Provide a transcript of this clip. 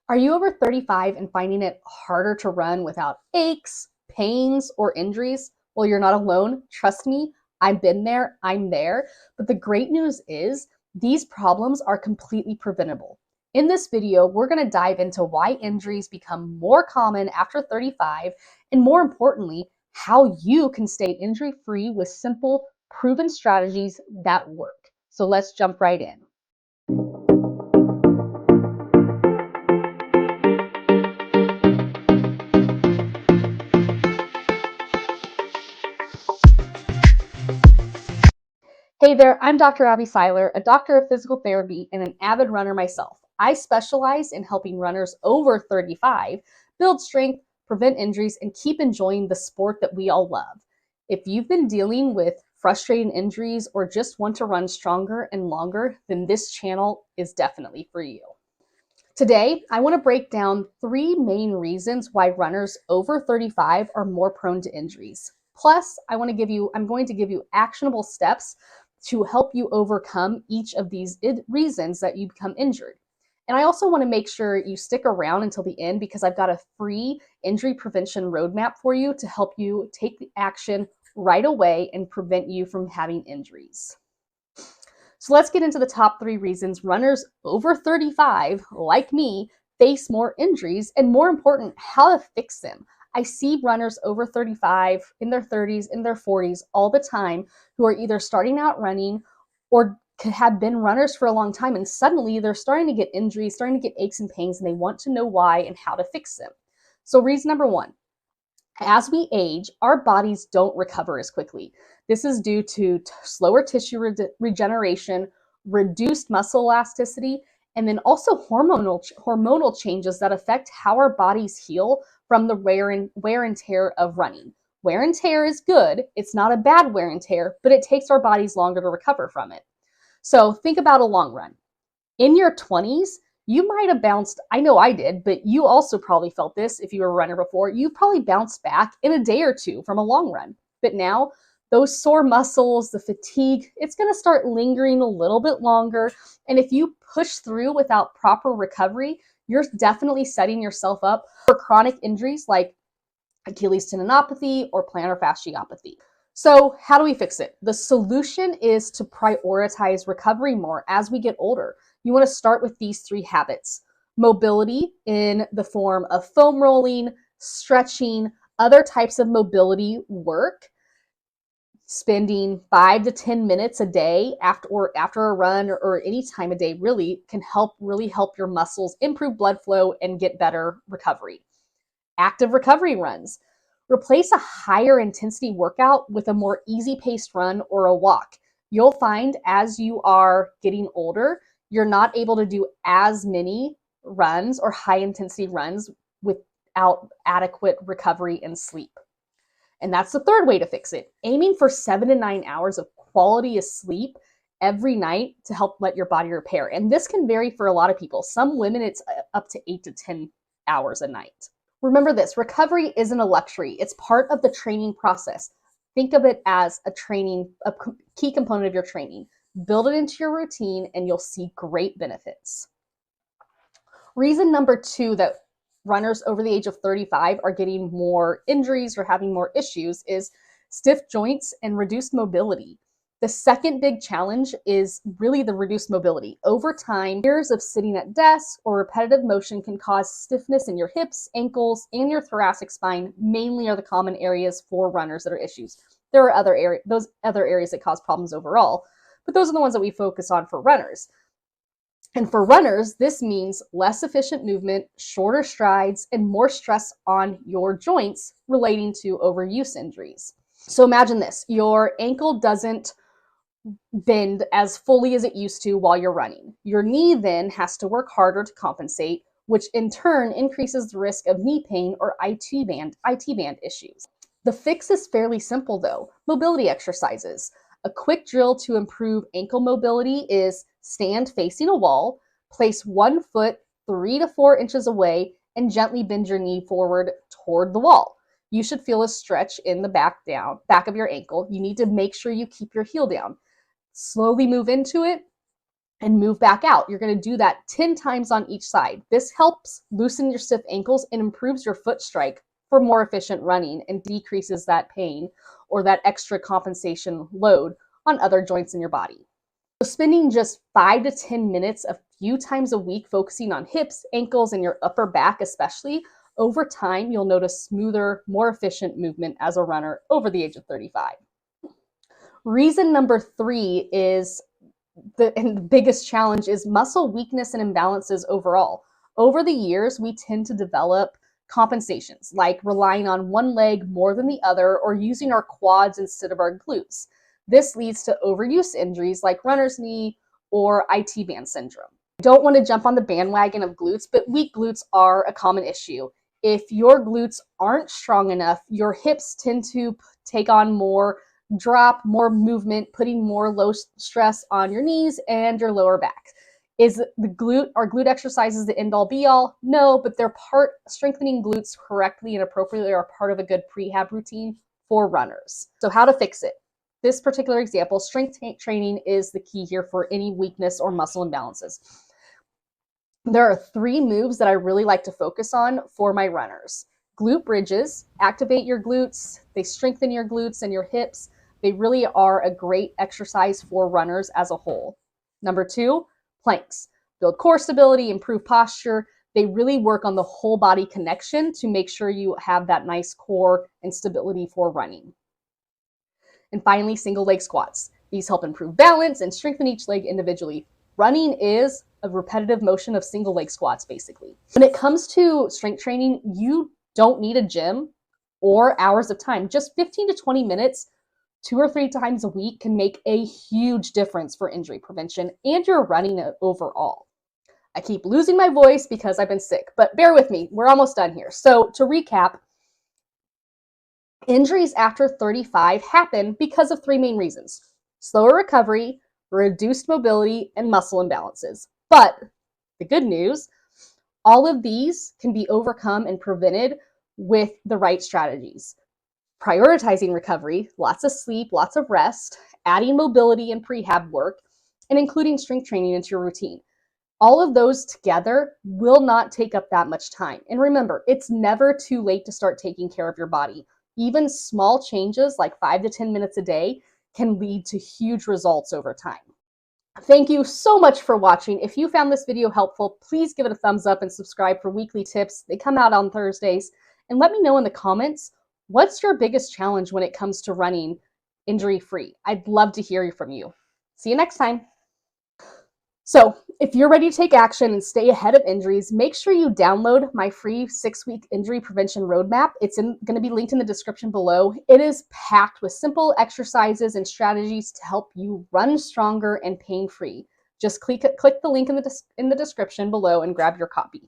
Are you over 35 and finding it harder to run without aches, pains, or injuries? Well, you're not alone. Trust me, I've been there, I'm there. But the great news is these problems are completely preventable. In this video, we're going to dive into why injuries become more common after 35, and more importantly, how you can stay injury-free with simple, proven strategies that work. So let's jump right in. Hey there, I'm Dr. Abby Seiler, a doctor of physical therapy and an avid runner myself. I specialize in helping runners over 35 build strength, prevent injuries, and keep enjoying the sport that we all love. If you've been dealing with frustrating injuries or just want to run stronger and longer, then this channel is definitely for you. Today, I want to break down 3 main reasons why runners over 35 are more prone to injuries. Plus, I'm going to give you actionable steps to help you overcome each of these reasons that you become injured. And I also want to make sure you stick around until the end because I've got a free injury prevention roadmap for you to help you take the action right away and prevent you from having injuries. So let's get into the top 3 reasons runners over 35, like me, face more injuries, and more important, how to fix them. I see runners over 35, in their 30s, in their 40s all the time who are either starting out running or have been runners for a long time, and suddenly they're starting to get injuries, starting to get aches and pains, and they want to know why and how to fix them. So reason number 1, as we age, our bodies don't recover as quickly. This is due to slower tissue regeneration, reduced muscle elasticity, and then also hormonal changes that affect how our bodies heal from the wear and tear of running. Wear and tear is good. It's not a bad wear and tear, but it takes our bodies longer to recover from it. So think about a long run. In your 20s, you might have bounced, I know I did, but you also probably felt this if you were a runner before, you probably bounced back in a day or two from a long run. But now, those sore muscles, the fatigue, it's going to start lingering a little bit longer. And if you push through without proper recovery, you're definitely setting yourself up for chronic injuries like Achilles tendinopathy or plantar fasciopathy. So how do we fix it? The solution is to prioritize recovery more as we get older. You want to start with these 3 habits. Mobility in the form of foam rolling, stretching, other types of mobility work. Spending 5 to 10 minutes a day after a run or any time of day really can help your muscles improve blood flow and get better recovery. Active recovery runs. Replace a higher intensity workout with a more easy-paced run or a walk. You'll find as you are getting older, you're not able to do as many runs or high-intensity runs without adequate recovery and sleep. And that's the 3rd way to fix it. Aiming for 7 to 9 hours of quality of sleep every night to help let your body repair. And this can vary for a lot of people. Some women, it's up to 8 to 10 hours a night. Remember this, recovery isn't a luxury. It's part of the training process. Think of it as a key component of your training. Build it into your routine and you'll see great benefits. Reason number 2 that runners over the age of 35 are getting more injuries or having more issues is stiff joints and reduced mobility. The second big challenge is really the reduced mobility. Over time, years of sitting at desks or repetitive motion can cause stiffness in your hips, ankles, and your thoracic spine. Mainly are the common areas for runners that are issues. There are other areas that cause problems overall, but those are the ones that we focus on for runners. And for runners, this means less efficient movement, shorter strides, and more stress on your joints relating to overuse injuries. So imagine this, your ankle doesn't bend as fully as it used to while you're running. Your knee then has to work harder to compensate, which in turn increases the risk of knee pain or IT band issues. The fix is fairly simple though. Mobility exercises. A quick drill to improve ankle mobility is stand facing a wall, place one foot 3 to 4 inches away, and gently bend your knee forward toward the wall. You should feel a stretch in the back of your ankle. You need to make sure you keep your heel down. Slowly move into it and move back out. You're going to do that 10 times on each side. This helps loosen your stiff ankles and improves your foot strike for more efficient running and decreases that pain or that extra compensation load on other joints in your body. So spending just 5 to 10 minutes a few times a week focusing on hips, ankles, and your upper back especially, over time you'll notice smoother, more efficient movement as a runner over the age of 35. Reason number 3 is the biggest challenge is muscle weakness and imbalances overall. Over the years, we tend to develop compensations like relying on one leg more than the other or using our quads instead of our glutes. This leads to overuse injuries like runner's knee or IT band syndrome. I don't want to jump on the bandwagon of glutes, but weak glutes are a common issue. If your glutes aren't strong enough, your hips tend to take on more drop, more movement, putting more low stress on your knees and your lower back. Is the glute exercises the end all be all? No, but they're strengthening glutes correctly and appropriately are part of a good prehab routine for runners. So how to fix it? This particular example, strength training is the key here for any weakness or muscle imbalances. There are 3 moves that I really like to focus on for my runners. Glute bridges, activate your glutes, they strengthen your glutes and your hips. They really are a great exercise for runners as a whole. Number 2, planks. Build core stability, improve posture. They really work on the whole body connection to make sure you have that nice core and stability for running. And finally, single leg squats. These help improve balance and strengthen each leg individually. Running is a repetitive motion of single leg squats, basically. When it comes to strength training, you don't need a gym or hours of time. Just 15 to 20 minutes 2 or 3 times a week can make a huge difference for injury prevention and your running overall. I keep losing my voice because I've been sick, but bear with me. We're almost done here. So to recap, injuries after 35 happen because of 3 main reasons: slower recovery, reduced mobility, and muscle imbalances. But the good news, all of these can be overcome and prevented with the right strategies. Prioritizing recovery, lots of sleep, lots of rest, adding mobility and prehab work, and including strength training into your routine. All of those together will not take up that much time. And remember, it's never too late to start taking care of your body. Even small changes like 5 to 10 minutes a day can lead to huge results over time. Thank you so much for watching. If you found this video helpful, please give it a thumbs up and subscribe for weekly tips. They come out on Thursdays. And let me know in the comments, what's your biggest challenge when it comes to running injury-free? I'd love to hear from you. See you next time. So if you're ready to take action and stay ahead of injuries, make sure you download my free 6-week injury prevention roadmap. It's going to be linked in the description below. It is packed with simple exercises and strategies to help you run stronger and pain-free. Just click the link in the description below and grab your copy.